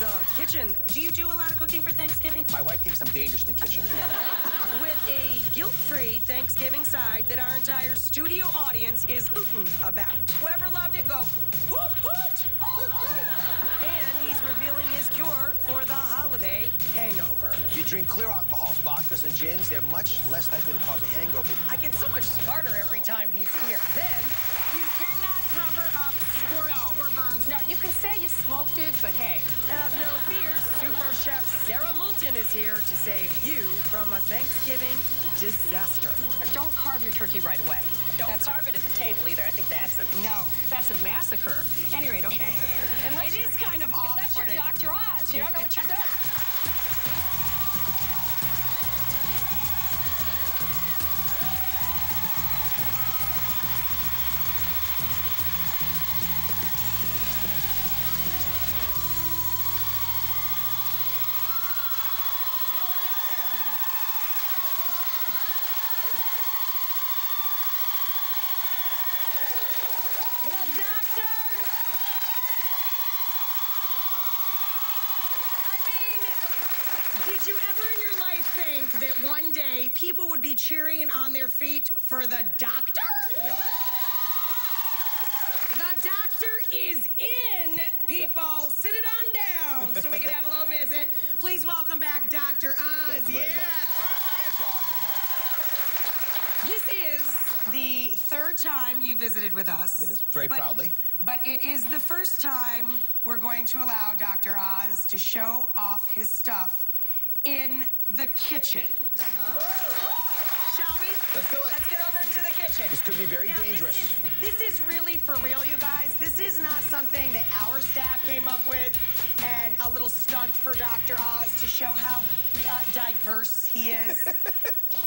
the kitchen. Do you do a lot of cooking for Thanksgiving? My wife thinks I'm dangerous in the kitchen. With a guilt-free Thanksgiving side that our entire studio audience is hooting about. Whoever loved it, go, hoot, hoot, hoot, hoot. And he's revealing his cure for the holiday hangover. You drink clear alcohols, vodkas and gins, they're much less likely to cause a hangover. I get so much smarter every time he's here. Then, you cannot cover up scorched or burned. No, you can say you smoked it, but hey. Have no fear, Super Chef Sarah Moulton is here to save you from a Thanksgiving disaster. Don't carve your turkey right away. Don't carve it at the table either. I think that's a massacre. At any rate, okay. It is kind of off-putting. Unless you're Dr. Oz, you don't know what you're doing. Did you ever in your life think that one day people would be cheering on their feet for the doctor? No. The doctor is in, people. Sit it on down so we can have a little visit. Please welcome back Dr. Oz. Thank you very much. This is the third time you visited with us. It is, very proudly. But it is the first time we're going to allow Dr. Oz to show off his stuff in the kitchen. Shall we? Let's do it. Let's get over into the kitchen. This could be very dangerous. This is really for real, you guys. This is not something that our staff came up with and a little stunt for Dr. Oz to show how diverse he is.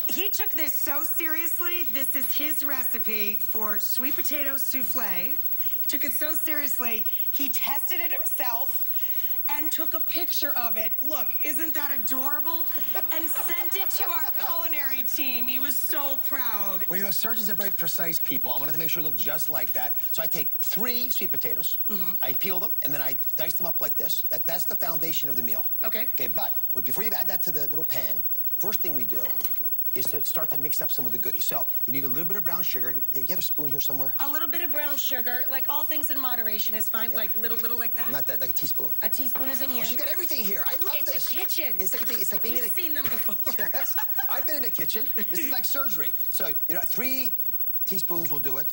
He took this so seriously. This is his recipe for sweet potato souffle. He took it so seriously, he tested it himself and took a picture of it. Look, isn't that adorable? And sent it to our culinary team. He was so proud. Well, you know, surgeons are very precise people. I wanted to make sure it looked just like that. So I take 3 sweet potatoes, I peel them, and then I dice them up like this. That's the foundation of the meal. Okay. Okay, but before you add that to the little pan, first thing we do is to start to mix up some of the goodies. So you need a little bit of brown sugar. Do you have a spoon here somewhere? A little bit of brown sugar, like all things in moderation is fine, like little like that. Not that, like a teaspoon. A teaspoon is in here. Oh, she got everything here. I love this. It's a kitchen. It's like being in a... You've seen them before. Yes, I've been in a kitchen. This is like surgery. So, you know, 3 teaspoons will do it.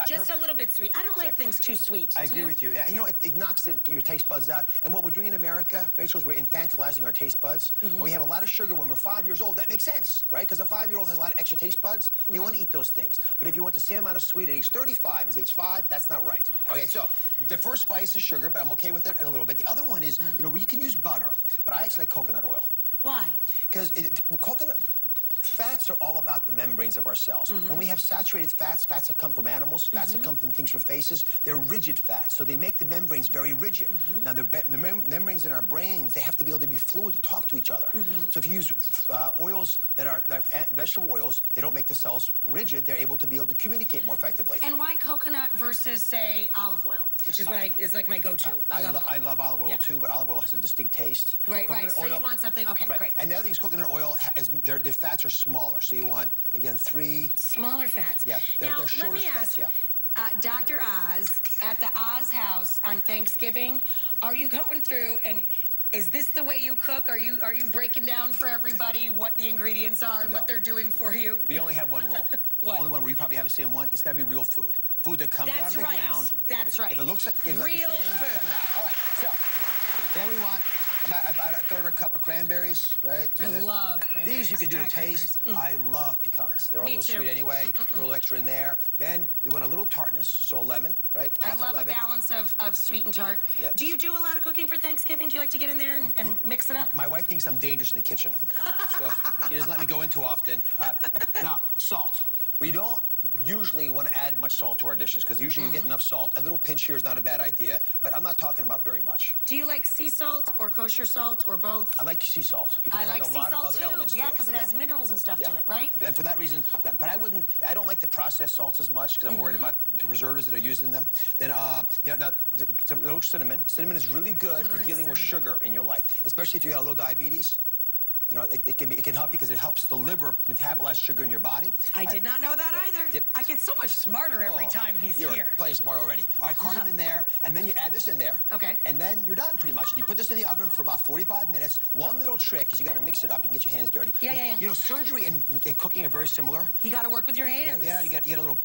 Just a little bit sweet. I don't like things too sweet. I agree with you. You know, it knocks your taste buds out. And what we're doing in America, Rachel, is we're infantilizing our taste buds. When we have a lot of sugar when we're 5 years old, that makes sense, right? Because a 5-year-old has a lot of extra taste buds. They want to eat those things. But if you want the same amount of sweet at age 35 as age 5, that's not right. Okay, so the first spice is sugar, but I'm okay with it in a little bit. The other one is, you know, you can use butter, but I actually like coconut oil. Why? Because coconut... Fats are all about the membranes of our cells. When we have saturated fats, fats that come from animals, fats that come from things from faces, they're rigid fats. So they make the membranes very rigid. Now, the membranes in our brains, they have to be able to be fluid to talk to each other. So if you use oils that are vegetable oils, they don't make the cells rigid. They're able to be able to communicate more effectively. And why coconut versus, say, olive oil, which is what is like my go-to. I love olive oil too, but olive oil has a distinct taste. Right. So you want something, okay, great. And the other thing is coconut oil, their fats are smaller, so you want, again, 3... Smaller fats. Yeah, they're shorter let me fats, ask, Dr. Oz, at the Oz house on Thanksgiving, are you going through and... Is this the way you cook? Are you breaking down for everybody what the ingredients are and what they're doing for you? We only have one rule. What? Only one rule. You probably have the same one. It's got to be real food. Food that comes out of the ground. That's right. If it looks like... Real food. Coming out. All right, so then we want... About a third of a cup of cranberries, right? I love cranberries. These you can do to taste. I love pecans. They're a little sweet anyway. Throw a little extra in there. Then we want a little tartness, so a lemon, right? I love a balance of sweet and tart. Yep. Do you do a lot of cooking for Thanksgiving? Do you like to get in there and mix it up? My wife thinks I'm dangerous in the kitchen. So she doesn't let me go in too often. Now, salt. We don't usually want to add much salt to our dishes because usually you get enough salt. A little pinch here is not a bad idea, but I'm not talking about very much. Do you like sea salt or kosher salt or both? I like sea salt because I it like has a sea lot of salt other too. elements Yeah, to it. because it has minerals and stuff to it, right? And for that reason, but I don't like the processed salts as much because I'm worried about the preservatives that are used in them. Then, now, a little cinnamon. Cinnamon is really good for dealing with sugar in your life, especially if you got a little diabetes. You know, it can help you because it helps the liver metabolize sugar in your body. I did not know that either. Yep. I get so much smarter every time he's you're here. Plenty smart already. All right, cardamom in there, and then you add this in there. Okay. And then you're done pretty much. You put this in the oven for about 45 minutes. One little trick is you got to mix it up. You can get your hands dirty. Yeah. You know, surgery and cooking are very similar. You got to work with your hands. Yeah, you get a little,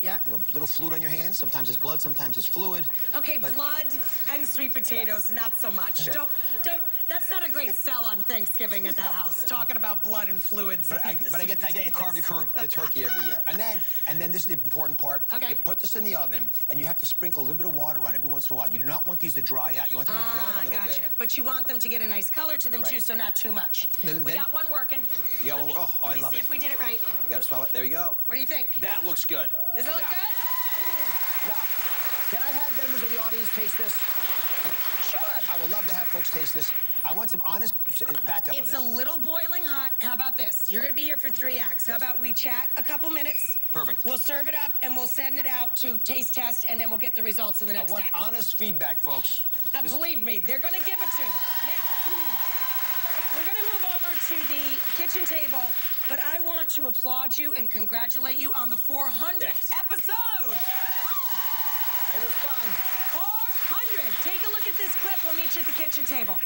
little fluid on your hands. Sometimes it's blood, sometimes it's fluid. Okay, blood and sweet potatoes, not so much. Yeah. Don't. That's not a great sell on Thanksgiving at that house. Talking about blood and fluids. But I get to carve the turkey every year. And then this is the important part. Okay. You put this in the oven, and you have to sprinkle a little bit of water on it every once in a while. You do not want these to dry out. You want them to brown a little bit. But you want them to get a nice color to them too, so not too much. We got one working. You got one. Oh, I love it. Let me see if we did it right. You got to swallow it. There you go. What do you think? That looks good. Does it look good? Now, can I have members of the audience taste this? Sure. I would love to have folks taste this. I want some honest backup on this. It's a little boiling hot. How about this? You're going to be here for 3 acts. How about we chat a couple minutes? Perfect. We'll serve it up, and we'll send it out to taste test, and then we'll get the results in the next I want act. honest feedback, folks. Believe me, they're going to give it to you. Now, we're going to move over to the kitchen table, but I want to applaud you and congratulate you on the 400th episode. It was fun. 400. Take a look at this clip. We'll meet you at the kitchen table.